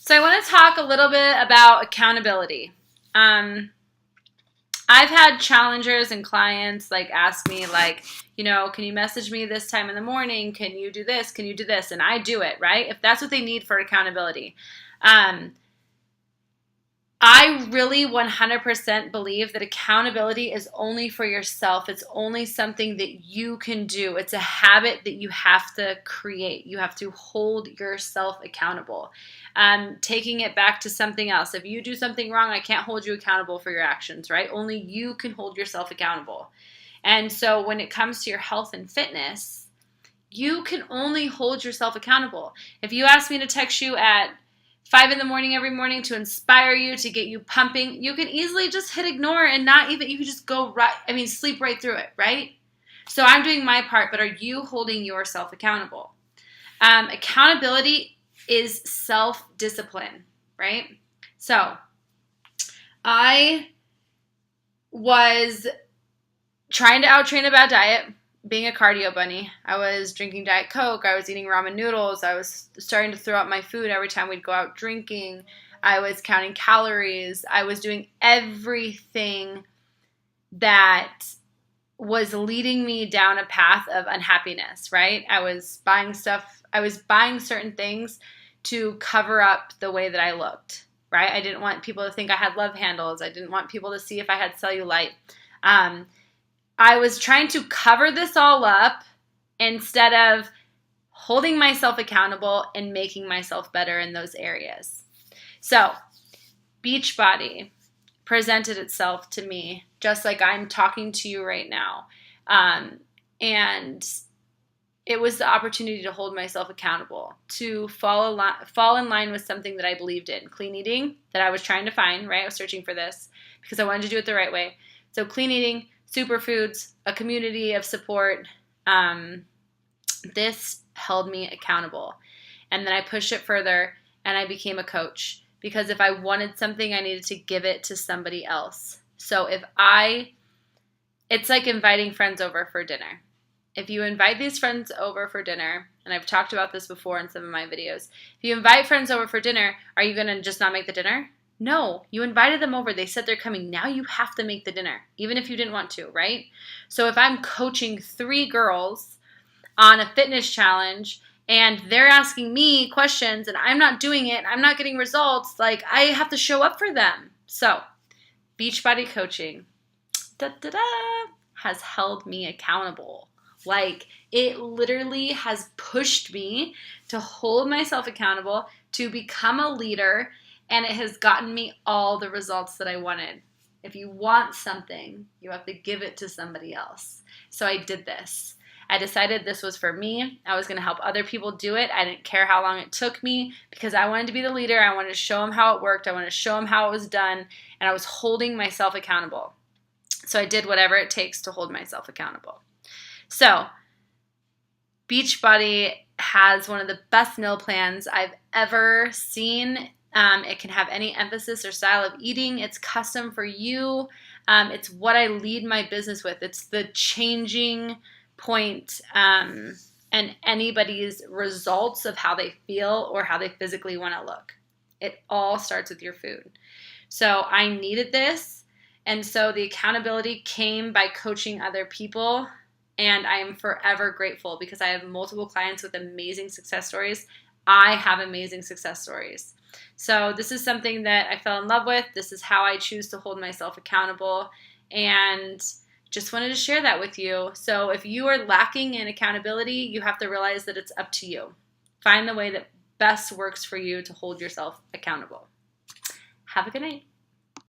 So I want to talk a little bit about accountability. I've had challengers and clients like ask me like, can you message me this time in the morning? Can you do this? Can you do this? And I do it, right? If that's what they need for accountability. I really 100% believe that accountability is only for yourself. It's only something that you can do. It's a habit that you have to create. You have to hold yourself accountable. Taking it back to something else. If you do something wrong, I can't hold you accountable for your actions, right? Only you can hold yourself accountable. And so when it comes to your health and fitness, you can only hold yourself accountable. If you ask me to text you at 5 in the morning every morning to inspire you, to get you pumping, you can easily just hit ignore and not even, you can just sleep right through it, right? So I'm doing my part, but are you holding yourself accountable? Accountability is self-discipline, right? So I was trying to out-train a bad diet, being a cardio bunny. I was drinking Diet Coke. I was eating ramen noodles. I was starting to throw up my food every time we'd go out drinking. I was counting calories. I was doing everything that was leading me down a path of unhappiness, right? I was buying certain things to cover up the way that I looked, right? I didn't want people to think I had love handles. I didn't want people to see if I had cellulite. I was trying to cover this all up instead of holding myself accountable and making myself better in those areas. So, Beachbody presented itself to me just like I'm talking to you right now. And it was the opportunity to hold myself accountable, to fall in line with something that I believed in. Clean eating, that I was trying to find, right? I was searching for this because I wanted to do it the right way. So clean eating, superfoods, a community of support. This held me accountable. And then I pushed it further and I became a coach because if I wanted something, I needed to give it to somebody else. So it's like inviting friends over for dinner. If you invite these friends over for dinner, and I've talked about this before in some of my videos, if you invite friends over for dinner, are you going to just not make the dinner? No, you invited them over. They said they're coming. Now you have to make the dinner, even if you didn't want to, right? So if I'm coaching 3 girls on a fitness challenge and they're asking me questions and I'm not doing it, I'm not getting results, like I have to show up for them. So Beachbody coaching has held me accountable. Like it literally has pushed me to hold myself accountable, to become a leader, and it has gotten me all the results that I wanted. If you want something, you have to give it to somebody else. So I did this. I decided this was for me. I was going to help other people do it. I didn't care how long it took me because I wanted to be the leader. I wanted to show them how it worked. I wanted to show them how it was done. And I was holding myself accountable. So I did whatever it takes to hold myself accountable. So Beachbody has one of the best meal plans I've ever seen. It can have any emphasis or style of eating. It's custom for you. It's what I lead my business with. It's the changing point and anybody's results of how they feel or how they physically want to look. It all starts with your food. So I needed this. And so the accountability came by coaching other people. And I am forever grateful because I have multiple clients with amazing success stories. I have amazing success stories. So this is something that I fell in love with. This is how I choose to hold myself accountable. And just wanted to share that with you. So if you are lacking in accountability, you have to realize that it's up to you. Find the way that best works for you to hold yourself accountable. Have a good night.